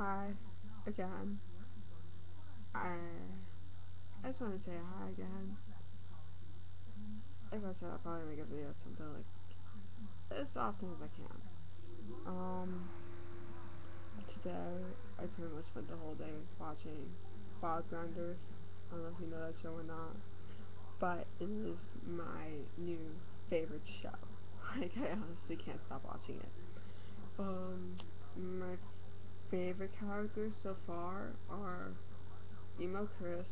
Hi again. I just want to say hi again. Like I said, I'll probably make a video or something like as often as I can. Um, Today I pretty much spent the whole day watching Wild Grinders. I don't know if you know that show or not, but it is my new favorite show. Like I honestly can't stop watching it. My favorite characters so far are Emo Chris.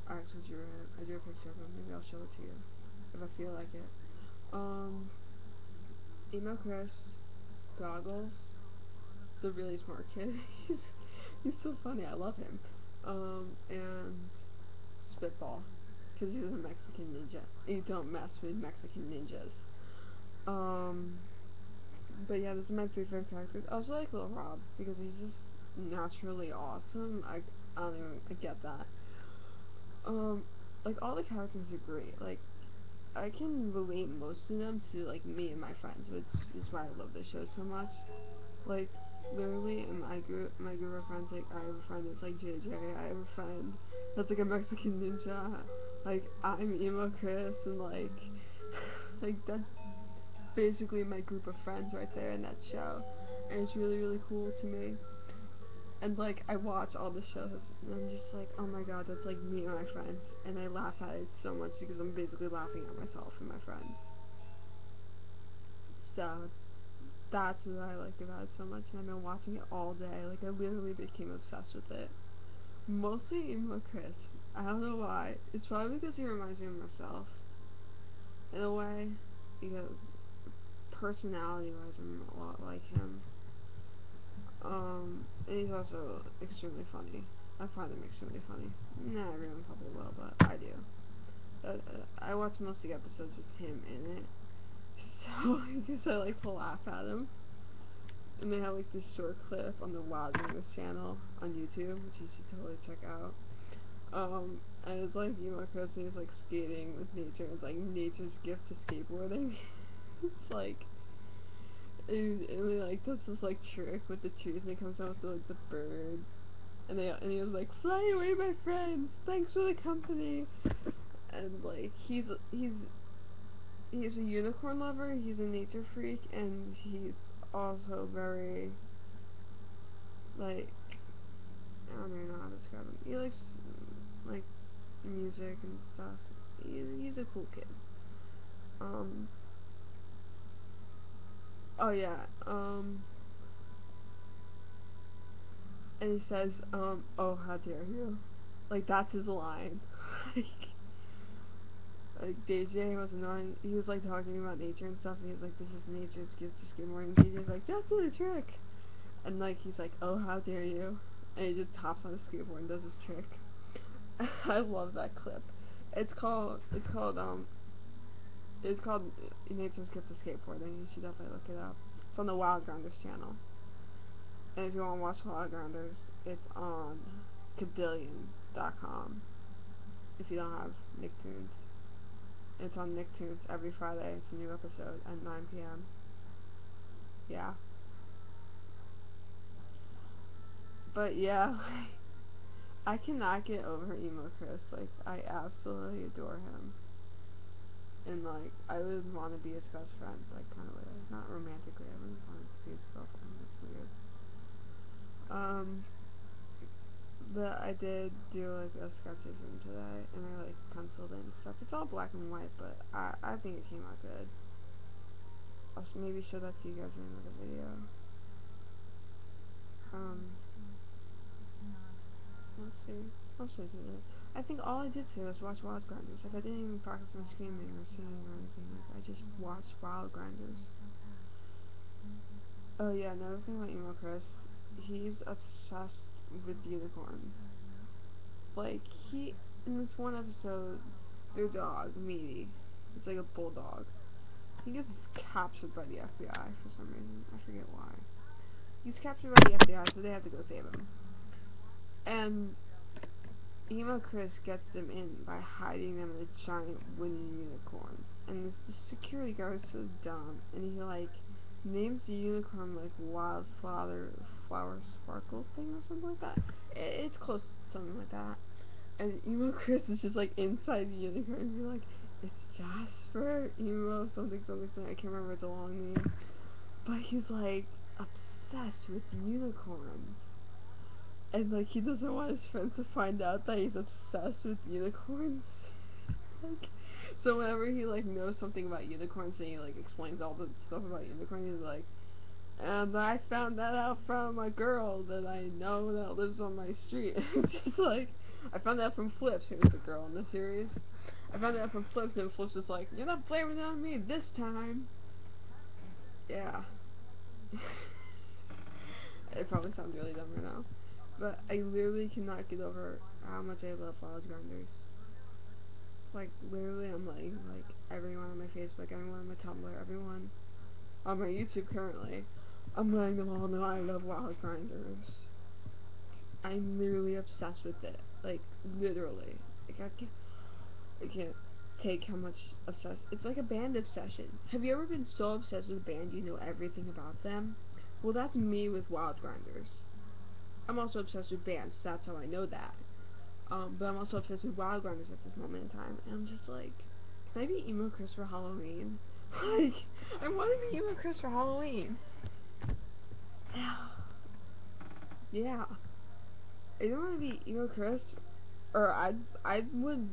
I actually drew a picture of him. Maybe I'll show it to you if I feel like it. Um, Emo Chris, Goggles, the really smart kid. he's so funny. I love him. And Spitball, because he's a Mexican ninja. You don't mess with Mexican ninjas. Um, but yeah, those are my three favorite characters. I also like Lil Rob because he's just naturally awesome. I don't even I get that. Um, like all the characters are great. Like I can relate most of them to like me and my friends, which is why I love this show so much. Like literally in my group of friends, like I have a friend that's like JJ. I have a friend that's like a Mexican ninja. Like I'm emo Chris, and like that's basically my group of friends right there in that show, and it's really cool to me. And like I watch all the shows, and I'm just like, oh my god, that's like me and my friends, and I laugh at it so much because I'm basically laughing at myself and my friends. So that's what I like about it so much, and I've been watching it all day. Like I literally became obsessed with it. Mostly emo Chris. I don't know why. It's probably because he reminds me of myself in a way, because personality-wise, I'm a lot like him. And he's also extremely funny. I find him extremely funny. Not everyone probably will, but I do. I watch most of the episodes with him in it, so I guess I like to laugh at him. And they have like this short clip on the Wild English channel on YouTube, which you should totally check out. And it's like Emo Chris is like skating with nature. It's like nature's gift to skateboarding. It's like and he like does this like trick with the trees, and he comes out with like the birds, and he was like, "Fly away, my friends! Thanks for the company." And like he's a unicorn lover. He's a nature freak, and he's also very like I don't even know how to describe him. He likes like music and stuff. He's a cool kid. Um. Oh yeah. And he says, "Oh how dare you?" Like that's his line. like, like DJ was annoying. He was like talking about nature and stuff, and he's like, "This is nature's gift to skateboarding." DJ's like, "Just do the trick," and like he's like, "Oh how dare you?" And he just hops on a skateboard and does his trick. I love that clip. It's called Nature's Gift to Skateboarding. You should definitely look it up. It's on the Wild Grounders channel. And if you want to watch Wild Grounders, it's on Kabillion.com. If you don't have Nicktoons, it's on Nicktoons every Friday. It's a new episode at 9 p.m. Yeah, but yeah, I cannot get over emo Chris. Like I absolutely adore him, and like I would want to be his best friend, like kind of way, not romantically. I wouldn't want to be his girlfriend. That's weird. Um, but I did do like a sketch of him today, and I like penciled in stuff. It's all black and white, but I think it came out good. I'll maybe show that to you guys in another video. Um, let's see. I'll show you that. I think all I did today was watch Wild Grinders. Like I didn't even practice my screaming or singing or anything. Like I just watched Wild Grinders. Oh yeah, another thing about emo Chris, he's obsessed with unicorns. Like he in this one episode, their dog Meaty, it's like a bulldog. He gets captured by the FBI for some reason. I forget why. He's captured by the FBI, so they have to go save him. And Emo Chris gets them in by hiding them in a giant wooden unicorn. And the security guard is so dumb, and he like names the unicorn like flower sparkle thing or something like that. It's close to something like that. And emo Chris is just like inside the unicorn and be like, it's Jasper emo something something something. I can't remember, it's a long name. But he's like obsessed with unicorns. And like he doesn't want his friends to find out that he's obsessed with unicorns. Like, so whenever he like knows something about unicorns and he like explains all the stuff about unicorns, he's like, and I found that out from a girl that I know that lives on my street. It's just like, I found that from Flips, who's the girl in the series. I found that from Flips, and Flips is like, you're not blaming it on me this time. Yeah. It probably sounds really dumb right now. But I literally cannot get over how much I love Wild Grinders. Like, literally, I'm like, everyone on my Facebook, everyone on my Tumblr, everyone on my YouTube currently, I'm letting them all know I love Wild Grinders. I'm literally obsessed with it. Like, literally. Like, I can't take how much obsessed. It's like a band obsession. Have you ever been so obsessed with a band you know everything about them? Well, that's me with Wild Grinders. I'm also obsessed with bands, so that's how I know that. But I'm also obsessed with Wild Grinders at this moment in time, and I'm just like, can I be emo Chris for Halloween? Like, I want to be emo Chris for Halloween. Yeah. I don't want to be emo Chris, or I would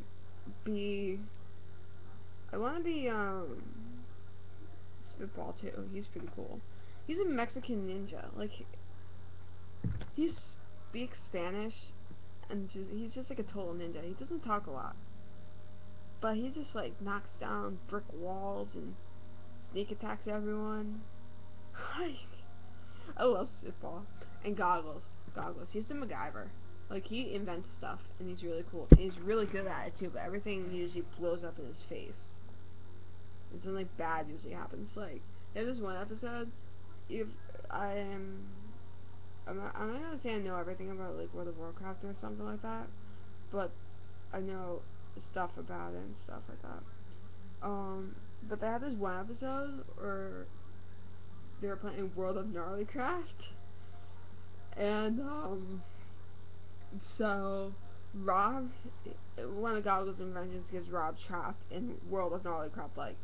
be. I want to be Spitball too. He's pretty cool. He's a Mexican ninja. Like, he speaks Spanish, and he's just like a total ninja. He doesn't talk a lot, but he just like knocks down brick walls and sneak attacks everyone. Like, I love Spitball. And Goggles. Goggles. He's the MacGyver. Like, he invents stuff, and he's really cool. And he's really good at it, too, but everything usually blows up in his face. And something, like, bad usually happens. Like, there's this one episode, if I'm not gonna say I know everything about, like, World of Warcraft or something like that, but I know stuff about it and stuff like that. But they had this one episode where they were playing World of Gnarlycraft, and, so Rob, one of Goggles' inventions gets Rob trapped in World of Gnarlycraft, like,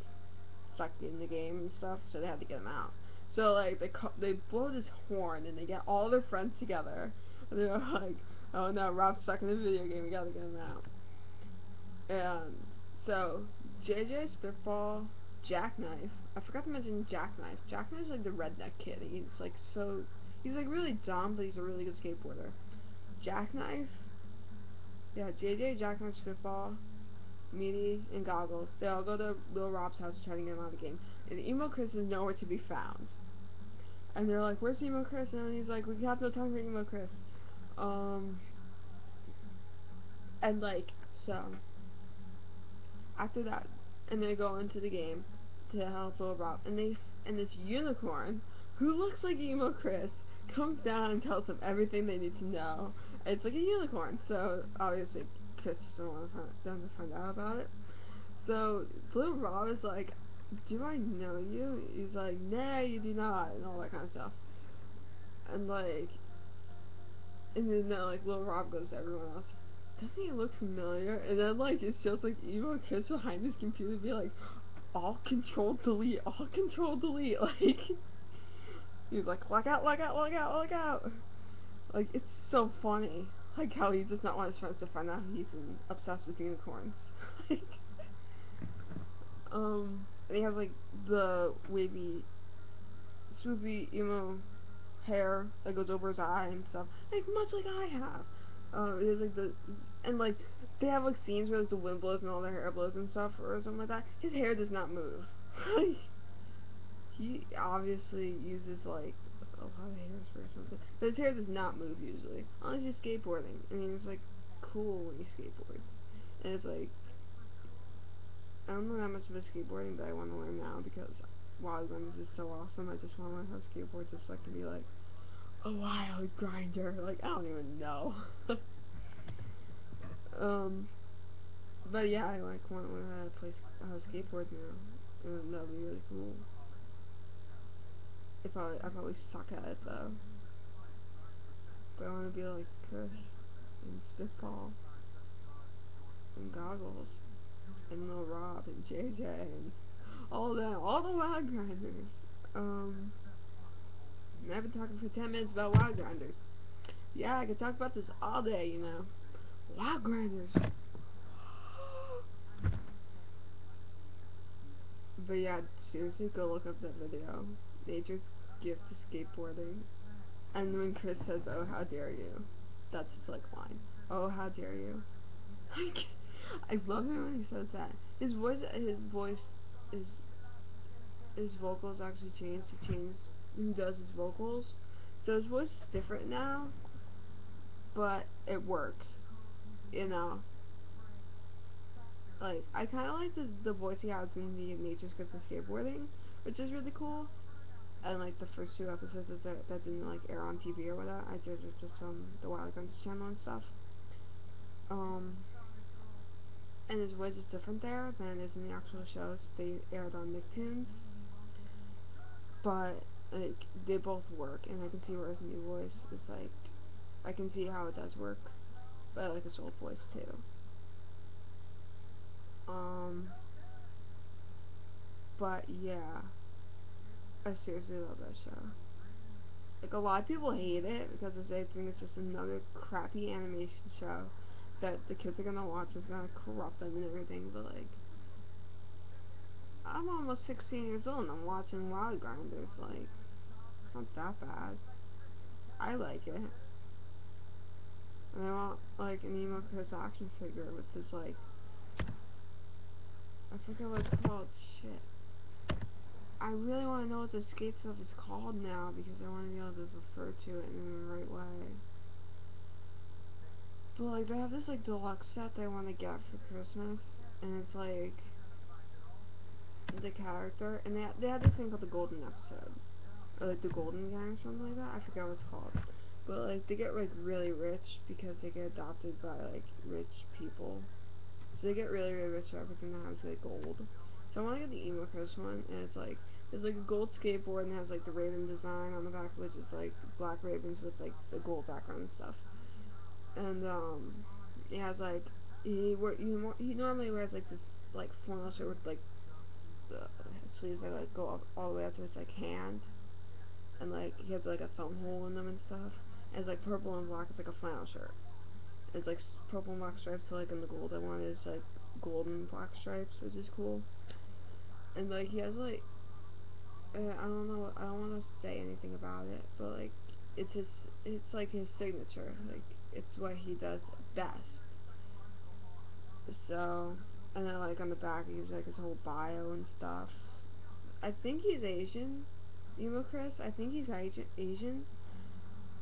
sucked in the game and stuff, so they had to get him out. So, like, they blow this horn, and they get all their friends together, and they're like, oh no, Rob's stuck in the video game, we gotta get him out. And so, JJ, Spitball, Jackknife, I forgot to mention Jackknife. Jackknife's like the redneck kid, he's like he's like really dumb, but he's a really good skateboarder. Jackknife, yeah, JJ, Jackknife, Spitball, Meaty, and Goggles. They all go to Lil Rob's house to try to get him out of the game. And Emo Chris is nowhere to be found. And they're like, where's Emo Chris? And he's like, we have no time for Emo Chris. And like, so, after that, and they go into the game to help Lil Rob. And this unicorn, who looks like Emo Chris, comes down and tells them everything they need to know. And it's like a unicorn, so obviously Chris doesn't want them to find out about it. So Lil Rob is like, do I know you? He's like, nah, you do not, and all that kind of stuff. And like, and then like Lil Rob goes to everyone else, doesn't he look familiar? And then like it shows like emo Chris behind his computer be like, all control delete, all control delete. Like, he's like, look out, look out, look out, look out. Like, it's so funny. Like how he does not want his friends to find out he's obsessed with unicorns. Like, and he has like the wavy, swoopy emo hair that goes over his eye and stuff, like much like I have. It has like and like they have like scenes where like the wind blows and all their hair blows and stuff or something like that. His hair does not move. Like, he obviously uses like a lot of hairspray or something, but his hair does not move usually unless he's skateboarding. I mean, it's like cool when he skateboards, and it's like, I don't know that much about skateboarding, but I want to learn now because Wild Guns is so awesome. I just want to learn how to skateboard just so I can be like a wild grinder. Like, I don't even know. um, but yeah, I like want to learn how to skateboard now, and that'll be really cool. I probably suck at it though. But I want to be like Chris and Spitball and Goggles and Lil Rob and JJ and all them, all the Wild Grinders. I've been talking for 10 minutes about Wild Grinders. Yeah, I could talk about this all day, you know. Wild Grinders. But yeah, seriously, go look up that video. Nature's gift to skateboarding. And when Chris says, "Oh, how dare you," that's his like line. "Oh, how dare you." Like, I love him when he says that. His his vocals actually changed. He changed who does his vocals, so his voice is different now, but it works. You know, like I kind of like the voice he has in the Nature's Gift to Skateboarding, which is really cool. And like the first two episodes that didn't like air on TV or whatever, I did it just from the Wild Guns channel and stuff. Um, and his voice is different there than it is in the actual shows. They aired on Nicktoons, but like they both work, and I can see where his new voice is like. I can see how it does work, but I like his old voice too. Um, but yeah, I seriously love that show. Like a lot of people hate it because they think it's just another crappy animation show that the kids are gonna watch is gonna corrupt them and everything. But like, I'm almost 16 years old and I'm watching Wild Grinders. Like, it's not that bad. I like it. And I want like an emo Chris action figure with his like, I forget what it's called. Shit. I really want to know what the skate stuff is called now because I want to be able to refer to it in the right way. But like they have this like deluxe set they want to get for Christmas, and it's like the character, and they had this thing called the Golden Episode, or like the Golden Gang or something like that. I forget what it's called. But like they get like really rich because they get adopted by like rich people. So they get really really rich for everything that has like gold. So I want to get the emo Chris one, and it's like there's like a gold skateboard and it has like the Raven design on the back, which is like black ravens with like the gold background and stuff. And it has like he normally wears like this like flannel shirt with like the sleeves that like go up all the way up to his like hand, and like he has like a thumb hole in them and stuff. And it's like purple and black. It's like a flannel shirt. It's like purple and black stripes. So like in the golden one is like golden black stripes, which is cool. And like he has like I don't know. I don't want to say anything about it, but like it's his. It's like his signature. Like it's what he does best. So, and then like on the back he gives like his whole bio and stuff. I think he's Asian, Emo Chris. I think he's Asian,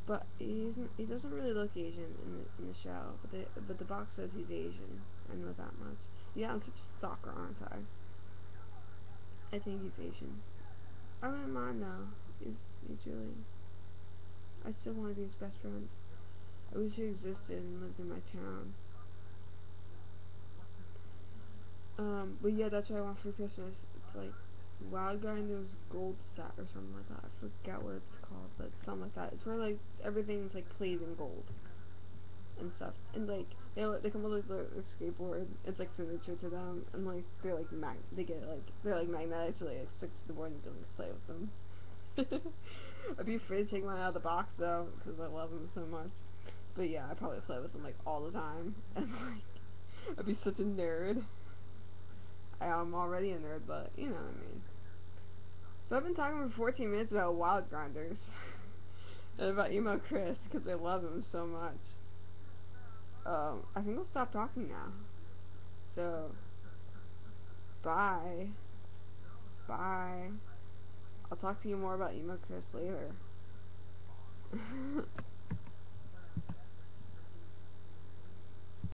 but he doesn't really look Asian in the show. But the box says he's Asian. I know that much. Yeah, I'm such a stalker, aren't I? I think he's Asian. I wouldn't mind though. He's really. I still want to be his best friend. I wish he existed and lived in my town. But yeah, that's what I want for Christmas. It's like Wild Grinders Gold Set or something like that. I forget what it's called, but something like that. It's where like everything's like played in gold and stuff. And like they come with like the skateboard. It's like signature to them, and like they get like they're like magnetic, so they like stick to the board and you can like, play with them. I'd be afraid to take mine out of the box though, because I love them so much. But yeah, I probably play with them like all the time, and like I'd be such a nerd. I'm already a nerd, but you know what I mean. So I've been talking for 14 minutes about Wild Grinders and about Emo Chris because I love him so much. I think I'll stop talking now. So, bye. Bye. I'll talk to you more about Emo Chris later.